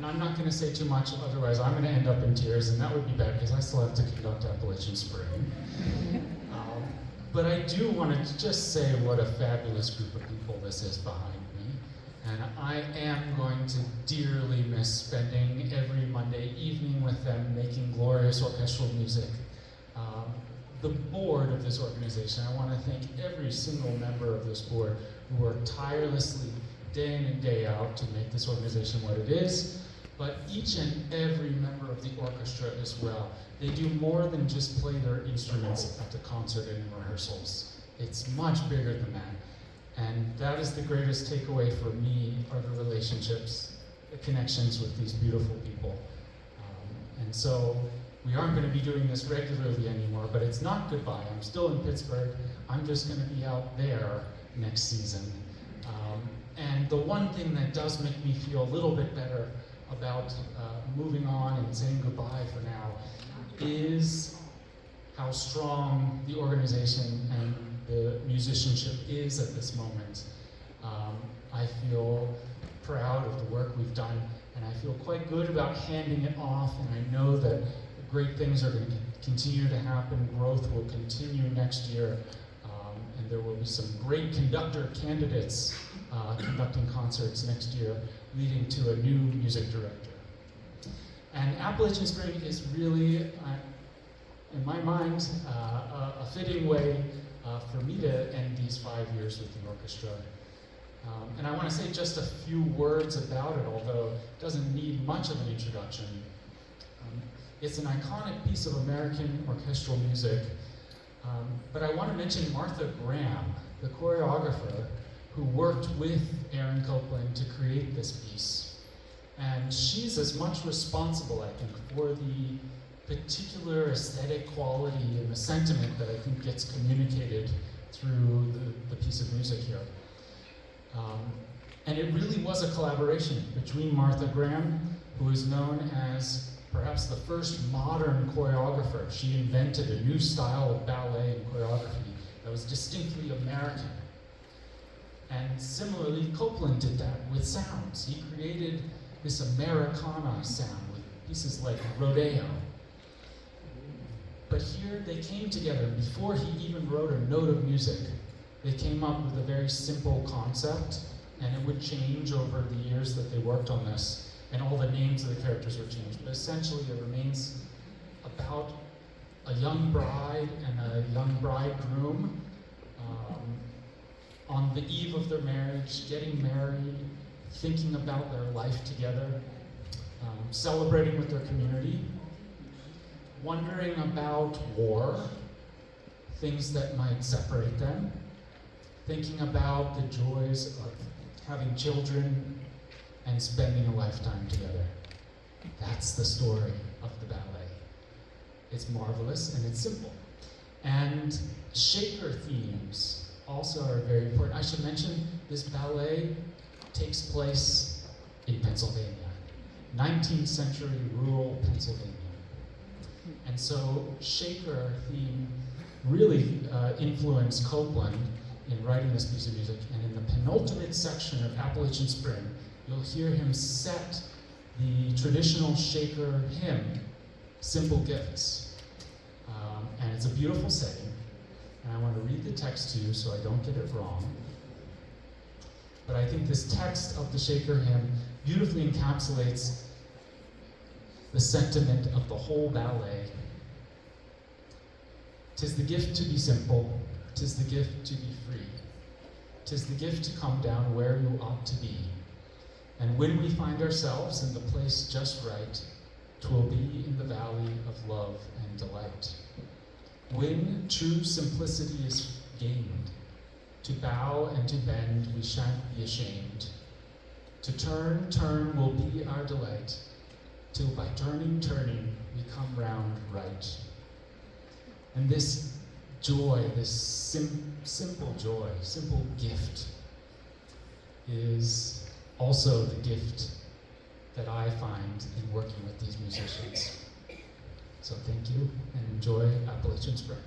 and I'm not going to say too much, otherwise I'm going to end up in tears, and that would be bad because I still have to conduct Appalachian Spring. But I do want to just say what a fabulous group of people this is behind me. And I am going to dearly miss spending every Monday evening with them making glorious orchestral music. The board of this organization, I want to thank every single member of this board who work tirelessly day in and day out to make this organization what it is, but each and every member of the orchestra as well. They do more than just play their instruments at the concert and in rehearsals. It's much bigger than that. And that is the greatest takeaway for me, are the relationships, the connections with these beautiful people. And so we aren't going to be doing this regularly anymore, but it's not goodbye. I'm still in Pittsburgh. I'm just going to be out there next season. And the one thing that does make me feel a little bit better about moving on and saying goodbye for now is how strong the organization and the musicianship is at this moment. I feel proud of the work we've done, and I feel quite good about handing it off, and I know that great things are going to continue to happen. Growth will continue next year, and there will be some great conductor candidates conducting concerts next year, leading to a new music director. And Appalachian Spring is really, in my mind, a fitting way for me to end these 5 years with the orchestra. And I want to say just a few words about it, although it doesn't need much of an introduction. It's an iconic piece of American orchestral music, but I want to mention Martha Graham, the choreographer, who worked with Aaron Copland to create this piece. And she's as much responsible, I think, for the particular aesthetic quality and the sentiment that I think gets communicated through the piece of music here. And it really was a collaboration between Martha Graham, who is known as perhaps the first modern choreographer. She invented a new style of ballet and choreography that was distinctly American. And similarly, Copland did that with sounds. He created this Americana sound with pieces like Rodeo. But here they came together. Before he even wrote a note of music, they came up with a very simple concept, and it would change over the years that they worked on this, and all the names of the characters were changed. But essentially it remains about a young bride and a young bridegroom on the eve of their marriage, getting married, thinking about their life together, celebrating with their community, wondering about war, things that might separate them, thinking about the joys of having children and spending a lifetime together. That's the story of the ballet. It's marvelous and it's simple. And Shaker themes also are very important. I should mention this ballet takes place in Pennsylvania, 19th century rural Pennsylvania. And so Shaker theme really influenced Copland in writing this piece of music. And in the penultimate section of Appalachian Spring, you'll hear him set the traditional Shaker hymn, Simple Gifts. And it's a beautiful setting. And I want to read the text to you so I don't get it wrong. But I think this text of the Shaker hymn beautifully encapsulates the sentiment of the whole ballet. 'Tis the gift to be simple, 'tis the gift to be free. 'Tis the gift to come down where you ought to be. And when we find ourselves in the place just right, 'twill be in the valley of love and delight. When true simplicity is gained, to bow and to bend we shan't be ashamed. To turn will be our delight, till by turning we come round right. And this joy, this simple joy, simple gift, is also the gift that I find in working with these musicians. So thank you, and enjoy Appalachian Spring.